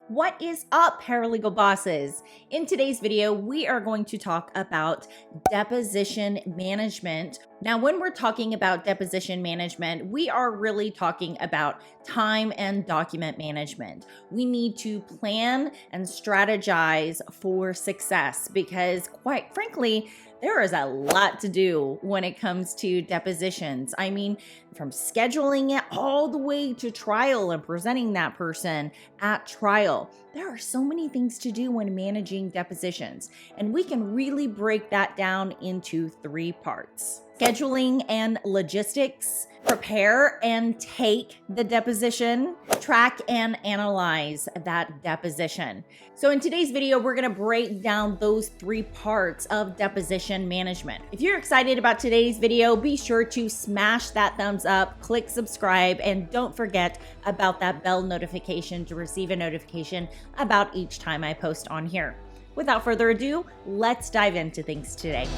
What is up, paralegal bosses? In today's video, we are going to talk about deposition management. Now, when we're talking about deposition management, we are really talking about time and document management. We need to plan and strategize for success because, quite frankly, there is a lot to do when it comes to depositions. I mean, from scheduling it all the way to trial and presenting that person at trial. There are so many things to do when managing depositions, and we can really break that down into 3 parts. Scheduling and logistics, prepare and take the deposition, track and analyze that deposition. So in today's video, we're gonna break down those 3 parts of deposition management. If you're excited about today's video, be sure to smash that thumbs up, click subscribe, and don't forget about that bell notification to receive a notification about each time I post on here. Without further ado, let's dive into things today.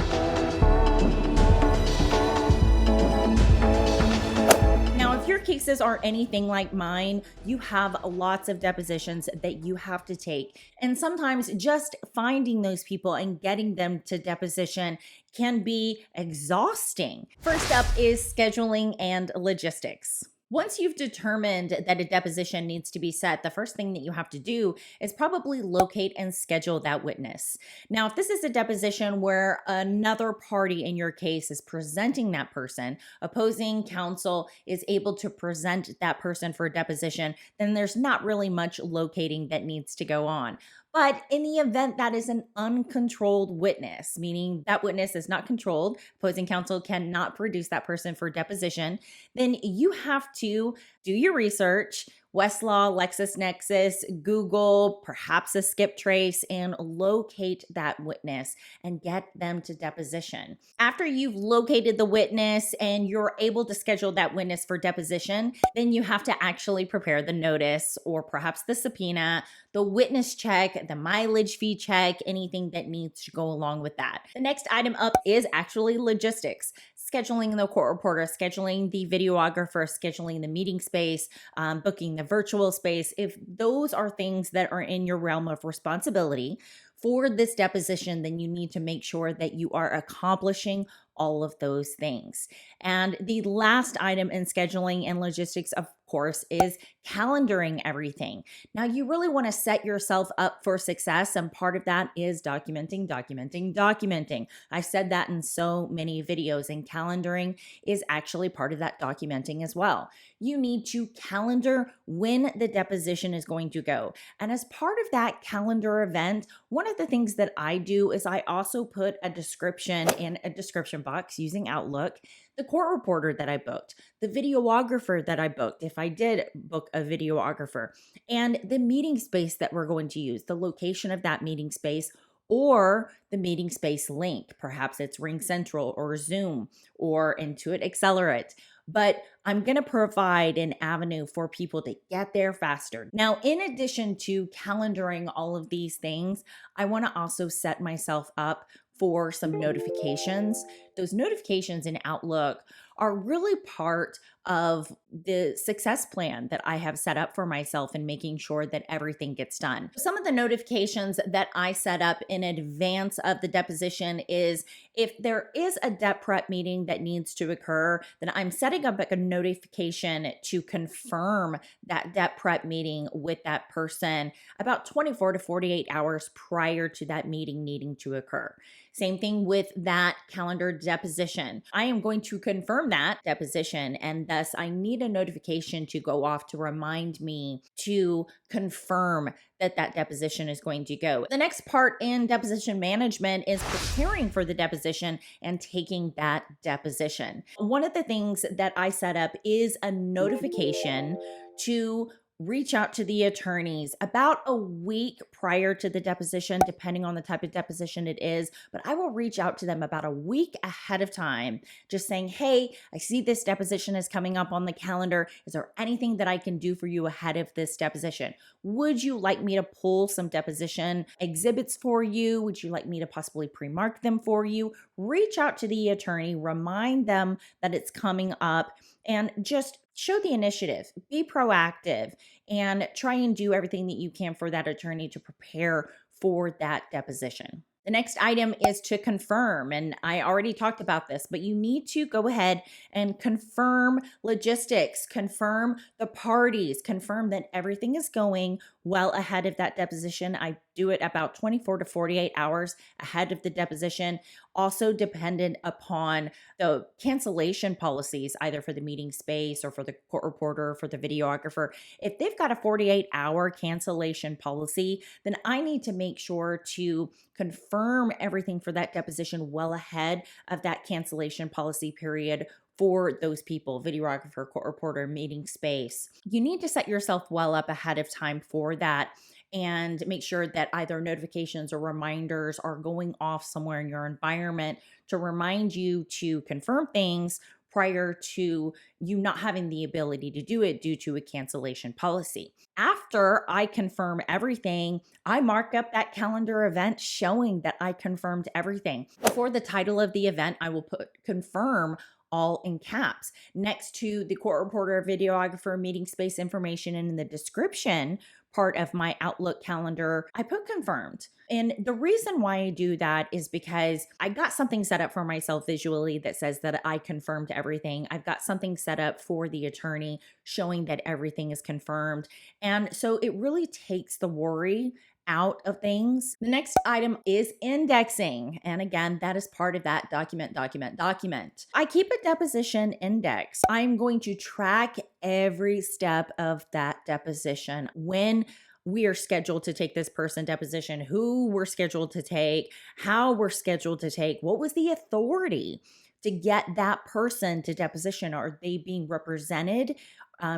If your cases are anything like mine, you have lots of depositions that you have to take. And sometimes just finding those people and getting them to deposition can be exhausting. First up is scheduling and logistics. Once you've determined that a deposition needs to be set, the first thing that you have to do is probably locate and schedule that witness. Now, if this is a deposition where another party in your case is presenting that person, opposing counsel is able to present that person for a deposition, then there's not really much locating that needs to go on. But in the event that is an uncontrolled witness, meaning that witness is not controlled, opposing counsel cannot produce that person for deposition, then you have to do your research, Westlaw, LexisNexis, Google, perhaps a skip trace, and locate that witness and get them to deposition. After you've located the witness and you're able to schedule that witness for deposition, then you have to actually prepare the notice or perhaps the subpoena, the witness check, the mileage fee check, anything that needs to go along with that. The next item up is actually logistics. Scheduling the court reporter, scheduling the videographer, scheduling the meeting space, booking the virtual space. If those are things that are in your realm of responsibility for this deposition, then you need to make sure that you are accomplishing all of those things. And the last item in scheduling and logistics, of course, is calendaring everything. Now, you really want to set yourself up for success, and part of that is documenting. I said that in so many videos, and calendaring is actually part of that documenting as well. You need to calendar when the deposition is going to go. And as part of that calendar event, one of the things that I do is I also put a description in a description box using Outlook, the court reporter that I booked, the videographer that I booked, if I did book a videographer, and the meeting space that we're going to use, the location of that meeting space, or the meeting space link. Perhaps it's Ring Central or Zoom or Intuit Accelerate. But I'm going to provide an avenue for people to get there faster. Now, in addition to calendaring all of these things, I want to also set myself up for some notifications. Those notifications in Outlook are really part of the success plan that I have set up for myself in making sure that everything gets done. Some of the notifications that I set up in advance of the deposition is if there is a dep prep meeting that needs to occur, then I'm setting up like a notification to confirm that dep prep meeting with that person about 24 to 48 hours prior to that meeting needing to occur. Same thing with that calendar deposition. I am going to confirm that deposition, and thus I need a notification to go off to remind me to confirm that that deposition is going to go. The next part in deposition management is preparing for the deposition and taking that deposition. One of the things that I set up is a notification to reach out to the attorneys about a week prior to the deposition, depending on the type of deposition it is. But I will reach out to them about a week ahead of time, just saying, hey, I see this deposition is coming up on the calendar. Is there anything that I can do for you ahead of this deposition? Would you like me to pull some deposition exhibits for you? Would you like me to possibly pre-mark them for you? Reach out to the attorney, remind them that it's coming up, and just show the initiative, be proactive, and try and do everything that you can for that attorney to prepare for that deposition. The next item is to confirm, and I already talked about this, but you need to go ahead and confirm logistics, confirm the parties, confirm that everything is going well ahead of that deposition. I do it about 24 to 48 hours ahead of the deposition, also dependent upon the cancellation policies, either for the meeting space or for the court reporter, or for the videographer. If they've got a 48-hour cancellation policy, then I need to make sure to confirm everything for that deposition well ahead of that cancellation policy period for those people, videographer, court reporter, meeting space. You need to set yourself well up ahead of time for that and make sure that either notifications or reminders are going off somewhere in your environment to remind you to confirm things prior to you not having the ability to do it due to a cancellation policy. After I confirm everything, I mark up that calendar event showing that I confirmed everything. Before the title of the event, I will put confirm all in caps. Next to the court reporter, videographer, meeting space information, and in the description part of my Outlook calendar, I put confirmed. And the reason why I do that is because I got something set up for myself visually that says that I confirmed everything. I've got something set up for the attorney showing that everything is confirmed. And so it really takes the worry out of things. The next item is indexing. And again, that is part of that document. I keep a deposition index. I'm going to track every step of that deposition. When we are scheduled to take this person deposition, who we're scheduled to take, how we're scheduled to take, what was the authority to get that person to deposition? Are they being represented?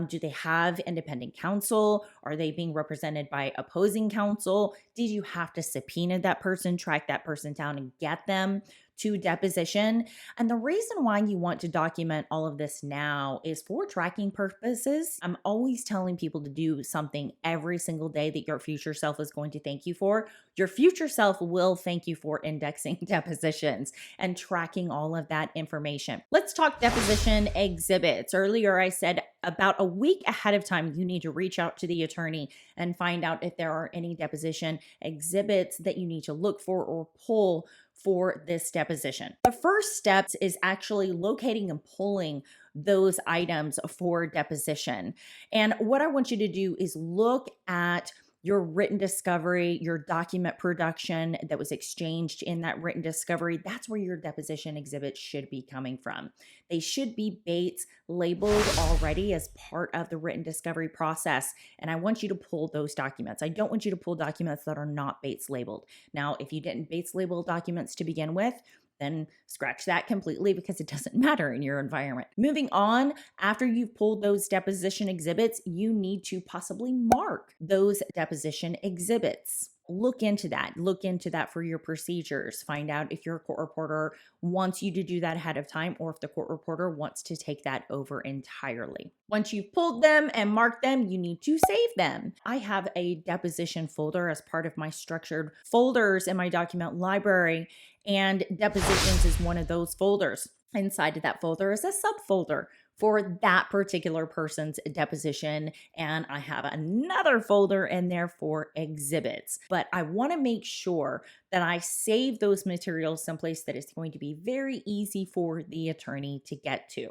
Do they have independent counsel? Are they being represented by opposing counsel? Did you have to subpoena that person, track that person down, and get them to deposition? And the reason why you want to document all of this now is for tracking purposes. I'm always telling people to do something every single day that your future self is going to thank you for. Your future self will thank you for indexing depositions and tracking all of that information. Let's talk deposition exhibits. Earlier, I said about a week ahead of time, you need to reach out to the attorney and find out if there are any deposition exhibits that you need to look for or pull for this deposition. The first step is actually locating and pulling those items for deposition. And what I want you to do is look at your written discovery, your document production that was exchanged in that written discovery. That's where your deposition exhibits should be coming from. They should be Bates labeled already as part of the written discovery process. And I want you to pull those documents. I don't want you to pull documents that are not Bates labeled. Now, if you didn't Bates label documents to begin with, then scratch that completely because it doesn't matter in your environment. Moving on, after you've pulled those deposition exhibits, you need to possibly mark those deposition exhibits. Look into that. Look into that for your procedures. Find out if your court reporter wants you to do that ahead of time or if the court reporter wants to take that over entirely. Once you've pulled them and marked them, you need to save them. I have a deposition folder as part of my structured folders in my document library, and depositions is one of those folders. Inside of that folder is a subfolder for that particular person's deposition. And I have another folder in there for exhibits. But I want to make sure that I save those materials someplace that is going to be very easy for the attorney to get to.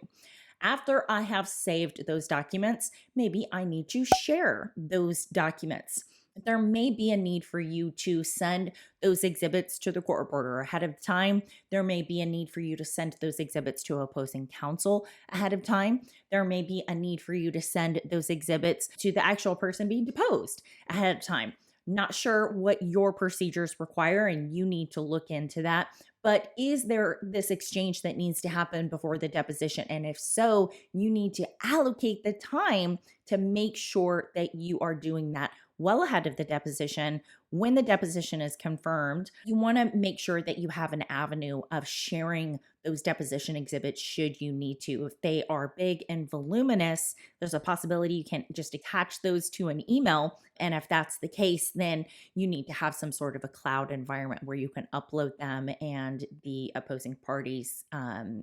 After I have saved those documents, maybe I need to share those documents. There may be a need for you to send those exhibits to the court reporter ahead of time. There may be a need for you to send those exhibits to opposing counsel ahead of time. There may be a need for you to send those exhibits to the actual person being deposed ahead of time. Not sure what your procedures require, and you need to look into that. But is there this exchange that needs to happen before the deposition? And if so, you need to allocate the time to make sure that you are doing that well ahead of the deposition. When the deposition is confirmed, you want to make sure that you have an avenue of sharing those deposition exhibits should you need to. If they are big and voluminous, there's a possibility you can just attach those to an email. And if that's the case, then you need to have some sort of a cloud environment where you can upload them and the opposing parties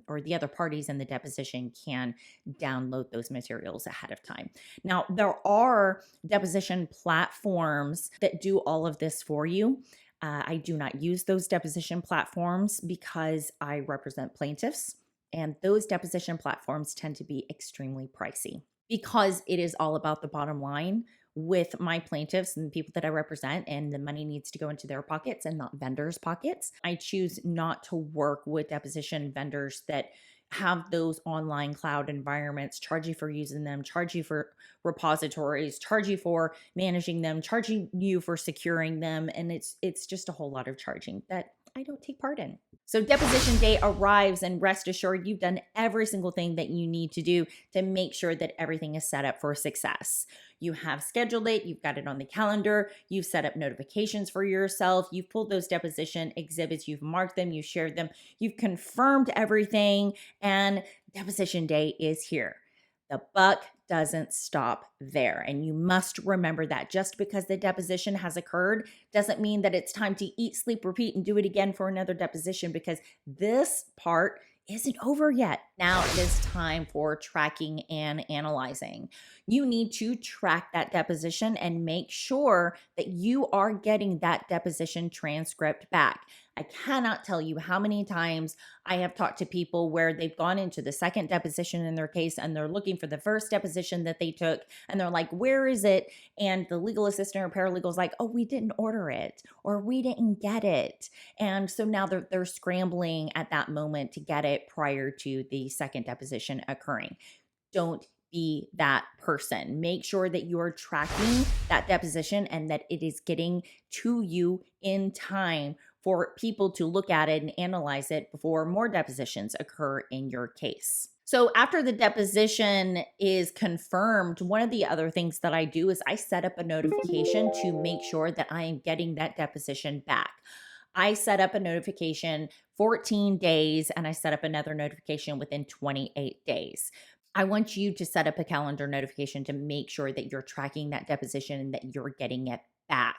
or the other parties in the deposition can download those materials ahead of time. Now, there are deposition platforms that do all of this for you. I do not use those deposition platforms because I represent plaintiffs, and those deposition platforms tend to be extremely pricey because it is all about the bottom line with my plaintiffs and the people that I represent, and the money needs to go into their pockets and not vendors' pockets. I choose not to work with deposition vendors that have those online cloud environments, charge you for using them, charge you for repositories, charge you for managing them, charging you for securing them. And it's just a whole lot of charging that I don't take part in. So deposition day arrives, and rest assured you've done every single thing that you need to do to make sure that everything is set up for success. You have scheduled it, you've got it on the calendar, you've set up notifications for yourself, you've pulled those deposition exhibits, you've marked them, you've shared them, you've confirmed everything, and deposition day is here. The buck doesn't stop there. And you must remember that just because the deposition has occurred doesn't mean that it's time to eat, sleep, repeat, and do it again for another deposition, because this part isn't over yet. Now it is time for tracking and analyzing. You need to track that deposition and make sure that you are getting that deposition transcript back. I cannot tell you how many times I have talked to people where they've gone into the second deposition in their case and they're looking for the first deposition that they took, and they're like, where is it? And the legal assistant or paralegal is like, oh, we didn't order it, or we didn't get it. And so now they're scrambling at that moment to get it prior to the second deposition occurring. Don't be that person. Make sure that you are tracking that deposition and that it is getting to you in time for people to look at it and analyze it before more depositions occur in your case. So after the deposition is confirmed, one of the other things that I do is I set up a notification to make sure that I am getting that deposition back. I set up a notification 14 days, and I set up another notification within 28 days. I want you to set up a calendar notification to make sure that you're tracking that deposition and that you're getting it back.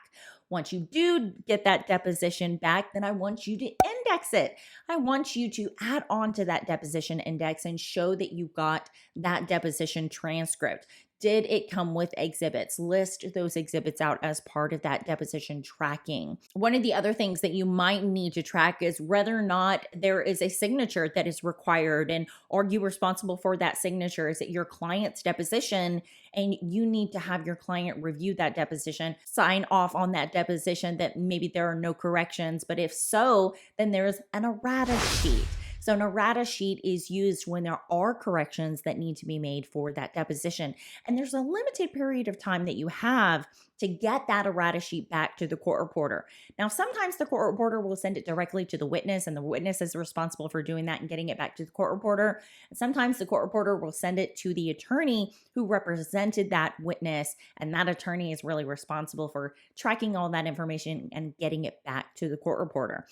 Once you do get that deposition back, then I want you to index it. I want you to add on to that deposition index and show that you got that deposition transcript. Did it come with exhibits? List those exhibits out as part of that deposition tracking. One of the other things that you might need to track is whether or not there is a signature that is required, and are you responsible for that signature? Is it your client's deposition and you need to have your client review that deposition, sign off on that deposition that maybe there are no corrections, but if so, then there's an errata sheet. So an errata sheet is used when there are corrections that need to be made for that deposition. And there's a limited period of time that you have to get that errata sheet back to the court reporter. Now, sometimes the court reporter will send it directly to the witness, and the witness is responsible for doing that and getting it back to the court reporter. And sometimes the court reporter will send it to the attorney who represented that witness, and that attorney is really responsible for tracking all that information and getting it back to the court reporter.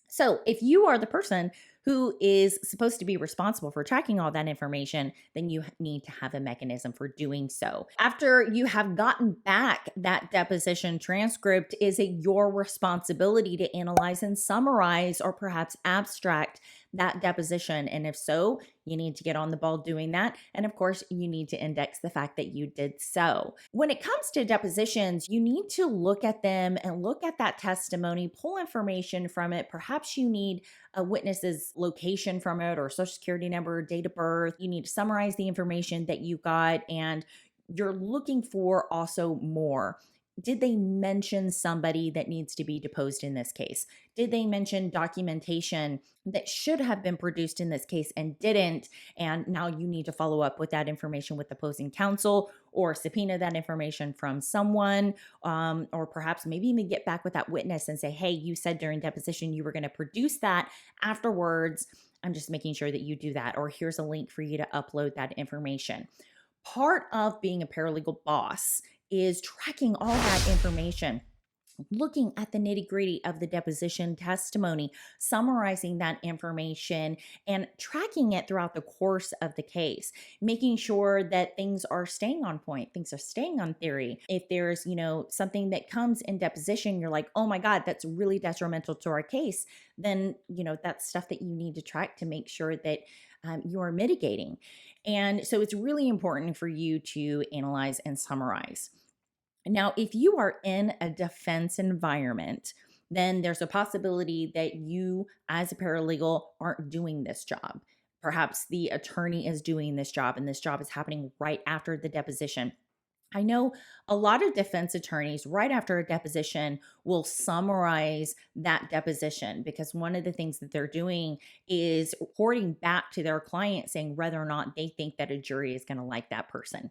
So if you are the person who is supposed to be responsible for tracking all that information, then you need to have a mechanism for doing so. After you have gotten back that deposition transcript, is it your responsibility to analyze and summarize or perhaps abstract that deposition? And if so, you need to get on the ball doing that. And of course, you need to index the fact that you did so. When it comes to depositions, you need to look at them and look at that testimony, pull information from it. Perhaps you need a witness's location from it, or social security number, date of birth. You need to summarize the information that you got, and you're looking for also more. Did they mention somebody that needs to be deposed in this case? Did they mention documentation that should have been produced in this case and didn't? And now you need to follow up with that information with opposing counsel, or subpoena that information from someone, or perhaps maybe even get back with that witness and say, hey, you said during deposition you were going to produce that afterwards. I'm just making sure that you do that, or here's a link for you to upload that information. Part of being a paralegal boss is tracking all that information. looking at the nitty-gritty of the deposition testimony, summarizing that information and tracking it throughout the course of the case, making sure that things are staying on point, things are staying on theory. If there's, something that comes in deposition, you're like, oh my God, that's really detrimental to our case, then, that's stuff that you need to track to make sure that you are mitigating. And so it's really important for you to analyze and summarize. Now, if you are in a defense environment, then there's a possibility that you, as a paralegal, aren't doing this job. Perhaps the attorney is doing this job, and this job is happening right after the deposition. I know a lot of defense attorneys, right after a deposition, will summarize that deposition, because one of the things that they're doing is reporting back to their client saying whether or not they think that a jury is going to like that person.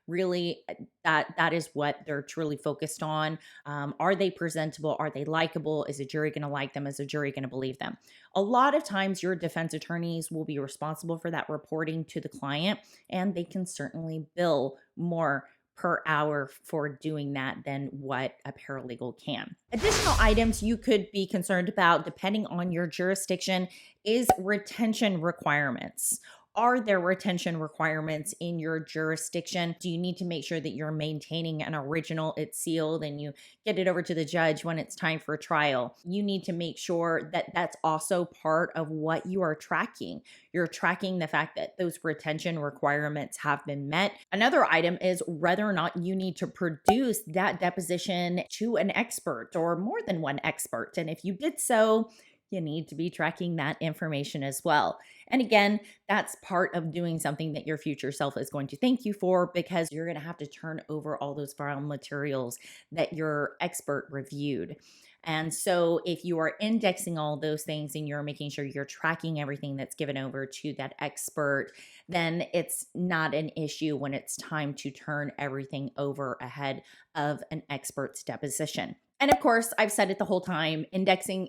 Really, that is what they're truly focused on. Are they presentable? Are they likable? Is a jury going to like them? Is a jury going to believe them? A lot of times your defense attorneys will be responsible for that reporting to the client, and they can certainly bill more per hour for doing that than what a paralegal can. Additional items you could be concerned about, depending on your jurisdiction, is retention requirements. Are there retention requirements in your jurisdiction? Do you need to make sure that you're maintaining an original, it's sealed, and you get it over to the judge when it's time for a trial? You need to make sure that that's also part of what you are tracking. You're tracking the fact that those retention requirements have been met. Another item is whether or not you need to produce that deposition to an expert or more than one expert. And if you did so, you need to be tracking that information as well. And again, that's part of doing something that your future self is going to thank you for, because you're going to have to turn over all those file materials that your expert reviewed. And so if you are indexing all those things and you're making sure you're tracking everything that's given over to that expert, then it's not an issue when it's time to turn everything over ahead of an expert's deposition. And of course, I've said it the whole time, indexing,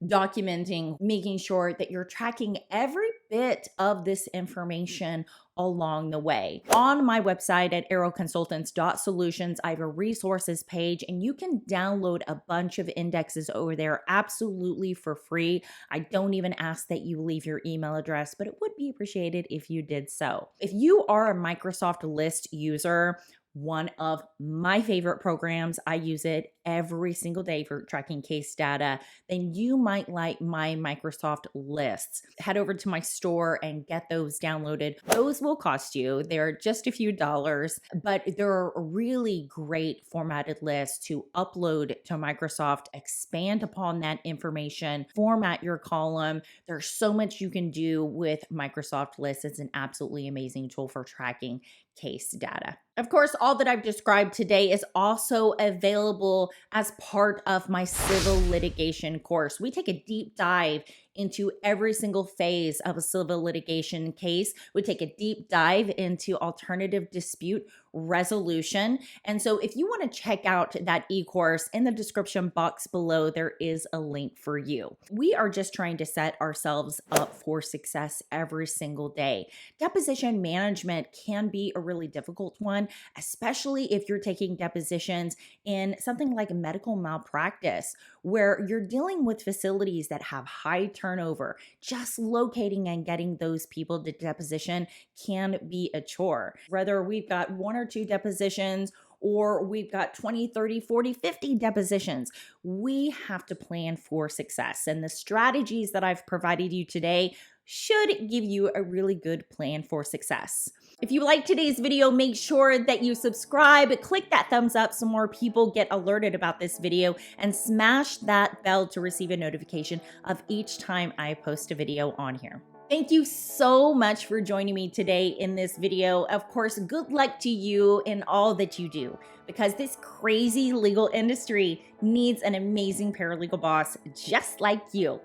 documenting, making sure that you're tracking every bit of this information along the way. On my website at arrowconsultants.solutions, I have a resources page, and you can download a bunch of indexes over there absolutely for free. I don't even ask that you leave your email address, but it would be appreciated if you did so. If you are a Microsoft List user, one of my favorite programs, I use it every single day for tracking case data, then you might like my Microsoft lists. Head over to my store and get those downloaded. Those will cost you. They're just a few dollars, but they're really great formatted lists to upload to Microsoft, expand upon that information, format your column. There's so much you can do with Microsoft lists. It's an absolutely amazing tool for tracking case data. Of course, all that I've described today is also available as part of my civil litigation course. We take a deep dive into every single phase of a civil litigation case. We take a deep dive into alternative dispute resolution. And so if you want to check out that e-course, in the description box below, there is a link for you. We are just trying to set ourselves up for success every single day. Deposition management can be a really difficult one, especially if you're taking depositions in something like medical malpractice, where you're dealing with facilities that have high turnover. Just locating and getting those people to deposition can be a chore. Whether we've got one or two depositions, or we've got 20, 30, 40, 50 depositions, we have to plan for success. And the strategies that I've provided you today should give you a really good plan for success. If you like today's video, make sure that you subscribe, click that thumbs up so more people get alerted about this video, and smash that bell to receive a notification of each time I post a video on here. Thank you so much for joining me today in this video. Of course, good luck to you in all that you do, because this crazy legal industry needs an amazing paralegal boss just like you.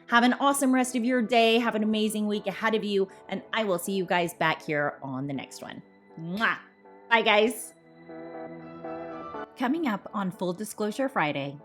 Have an awesome rest of your day. Have an amazing week ahead of you, and I will see you guys back here on the next one. Mwah! Bye, guys. Coming up on Full Disclosure Friday,